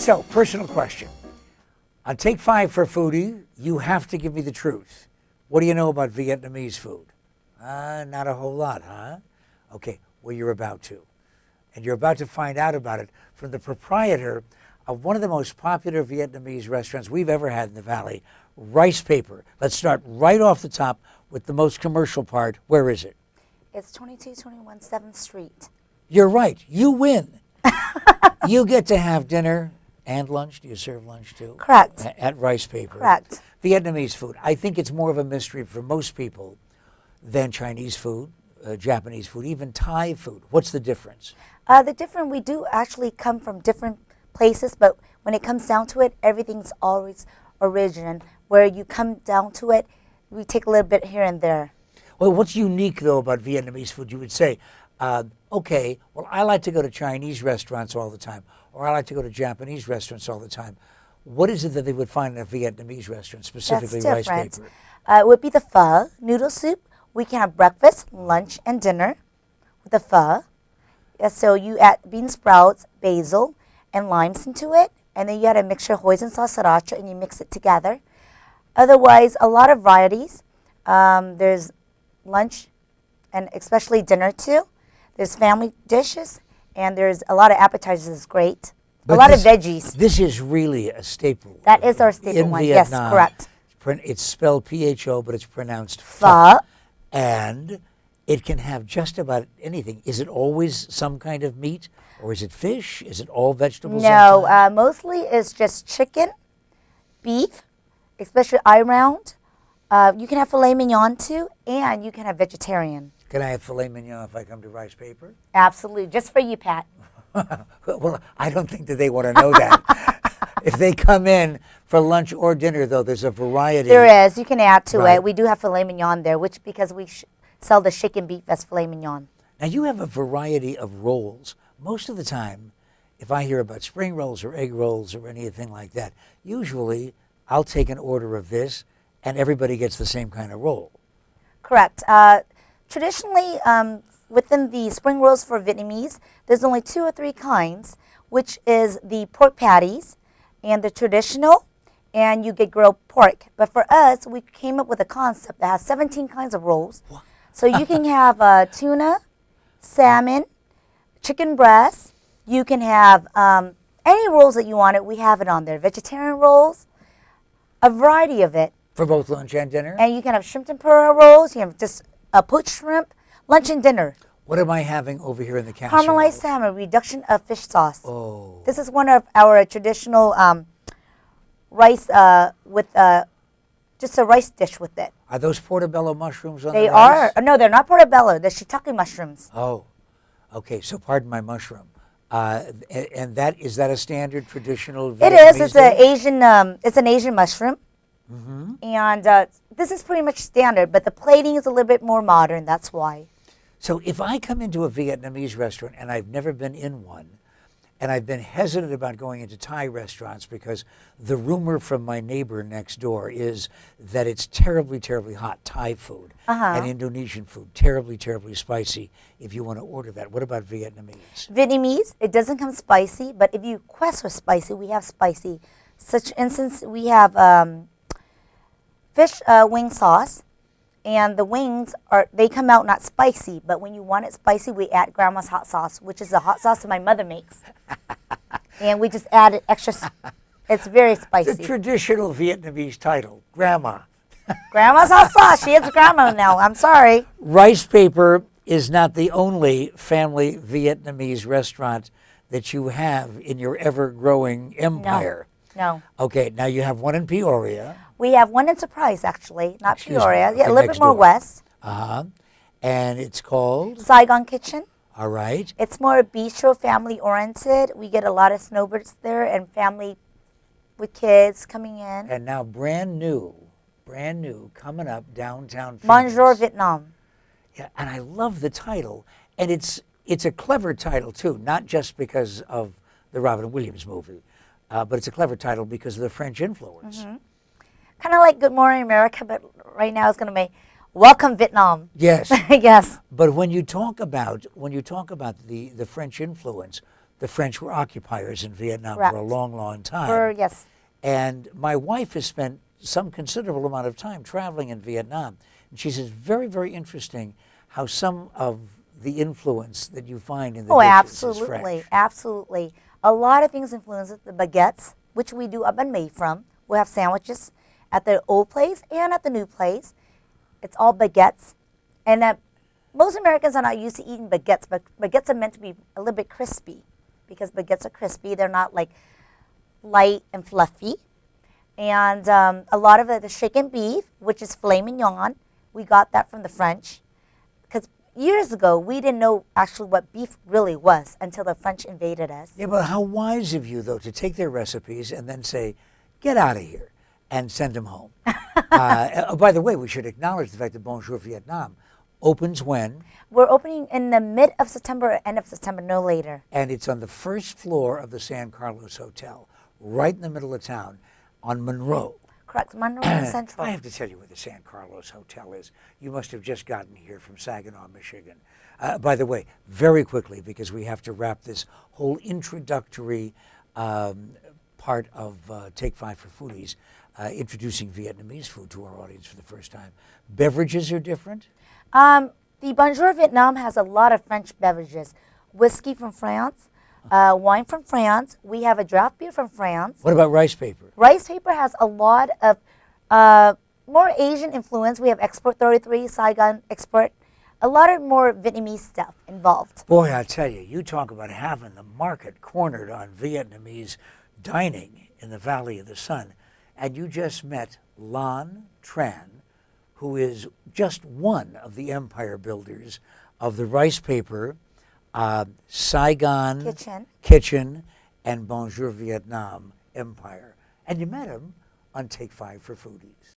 So, personal question. On Take 5 for Foodie, you have to give me the truth. What do you know about Vietnamese food? Not a whole lot, huh? Okay, well, you're about to. And you're about to find out about it from the proprietor of one of the most popular Vietnamese restaurants we've ever had in the Valley, Rice Paper. Let's start right off the top with the most commercial part. Where is it? It's 2221 7th Street. You're right. You win. You get to have dinner and lunch. Do you serve lunch too? Correct. At Rice Paper. Correct. Vietnamese food. I think it's more of a mystery for most people than Chinese food, Japanese food, even Thai food. What's the difference? We do actually come from different places, but when it comes down to it, everything's always origin. Where you come down to it, we take a little bit here and there. Well, what's unique, though, about Vietnamese food? You would say, okay, well, I like to go to Chinese restaurants all the time, or I like to go to Japanese restaurants all the time. What is it that they would find in a Vietnamese restaurant, specifically Rice Paper? It would be the pho, noodle soup. We can have breakfast, lunch, and dinner with the pho. So you add bean sprouts, basil, and limes into it, and then you add a mixture of hoisin sauce, sriracha, and you mix it together. Otherwise, a lot of varieties. There's lunch and especially dinner too. There's family dishes, and there's a lot of appetizers. It's great. But a lot of veggies. This is really a staple. That is our staple in one. Vietnam. Yes, correct. It's spelled P-H-O, but it's pronounced Pho. And it can have just about anything. Is it always some kind of meat, or is it fish? Is it all vegetables? No, mostly it's just chicken, beef, especially eye-round. You can have filet mignon too, and you can have vegetarian. Can I have filet mignon if I come to Rice Paper? Absolutely, just for you, Pat. Well, I don't think that they want to know that. If they come in for lunch or dinner, though, there's a variety. There is. You can add to Right. it. We do have filet mignon there, which because we sell the chicken beef as filet mignon. Now, you have a variety of rolls. Most of the time, if I hear about spring rolls or egg rolls or anything like that, usually I'll take an order of this and everybody gets the same kind of roll. Correct. Traditionally, within the spring rolls for Vietnamese, there's only 2 or 3 kinds, which is the pork patties and the traditional, and you get grilled pork. But for us, we came up with a concept that has 17 kinds of rolls. What? So you can have tuna, salmon, chicken breast. You can have any rolls that you want it. We have it on there. Vegetarian rolls, a variety of it. For both lunch and dinner? And you can have shrimp tempura rolls. You have just poached shrimp, lunch and dinner. What am I having over here in the casserole? Caramelized salmon, reduction of fish sauce. Oh. This is one of our traditional rice with just a rice dish with it. Are those portobello mushrooms on They the rice? are. No, they're not portobello. They're shiitake mushrooms. Oh, okay. So pardon my mushroom. And that is that a standard traditional It Vietnamese is. It's dish? It's an Asian mushroom. Mm-hmm. And this is pretty much standard, but the plating is a little bit more modern. That's why. So if I come into a Vietnamese restaurant and I've never been in one, and I've been hesitant about going into Thai restaurants because the rumor from my neighbor next door is that it's terribly, terribly hot Thai food and Indonesian food, terribly, terribly spicy if you want to order that. What about Vietnamese? Vietnamese, it doesn't come spicy, but if you request for spicy, we have spicy. Such instance, we have fish wing sauce, and the wings they come out not spicy, but when you want it spicy, we add grandma's hot sauce, which is the hot sauce that my mother makes, and we just add it extra. It's very spicy. The traditional Vietnamese title, Grandma. Grandma's hot sauce. She is grandma now. I'm sorry. Rice Paper is not the only family Vietnamese restaurant that you have in your ever-growing empire. No. Okay, now you have one in Peoria. We have one in Surprise, actually, not Excuse Peoria. me. Yeah, Okay, a little next bit more door. west. And it's called? Saigon Kitchen. All right. It's more bistro, family-oriented. We get a lot of snowbirds there and family with kids coming in. And now brand new, coming up downtown Phoenix. Bonjour, Vietnam. Yeah, and I love the title. And it's a clever title, too, not just because of the Robin Williams movie, but it's a clever title because of the French influence. Kind of like Good Morning America, but right now it's going to be Welcome Vietnam. Yes. Yes. But when you talk about the French influence, the French were occupiers in Vietnam Correct. for a long, long time. Yes. And my wife has spent some considerable amount of time traveling in Vietnam. And she says, very, very interesting how some of the influence that you find in the dishes is French. Absolutely. A lot of things influence it. The baguettes, which we do up and made from. We'll have sandwiches at the old place and at the new place. It's all baguettes. And most Americans are not used to eating baguettes, but baguettes are meant to be a little bit crispy because baguettes are crispy. They're not like light and fluffy. And a lot of the shaken beef, which is filet mignon, we got that from the French. Because years ago, we didn't know actually what beef really was until the French invaded us. Yeah, but how wise of you, though, to take their recipes and then say, get out of here, and send them home. By the way, we should acknowledge the fact that Bonjour Vietnam opens when? We're opening in the mid of September or end of September, no later. And it's on the first floor of the San Carlos Hotel, right in the middle of town, on Monroe. Correct, Monroe and Central. I have to tell you where the San Carlos Hotel is. You must have just gotten here from Saginaw, Michigan. By the way, very quickly, because we have to wrap this whole introductory part of Take 5 for Foodies, introducing Vietnamese food to our audience for the first time. Beverages are different? The Bonjour Vietnam has a lot of French beverages. Whiskey from France, wine from France. We have a draft beer from France. What about rice paper? Rice paper has a lot of more Asian influence. We have Export 33, Saigon Export. A lot of more Vietnamese stuff involved. Boy, I tell you, you talk about having the market cornered on Vietnamese dining in the Valley of the Sun. And you just met Lan Tran, who is just one of the empire builders of the rice paper, Saigon Kitchen, and Bonjour Vietnam empire. And you met him on Take 5 for Foodies.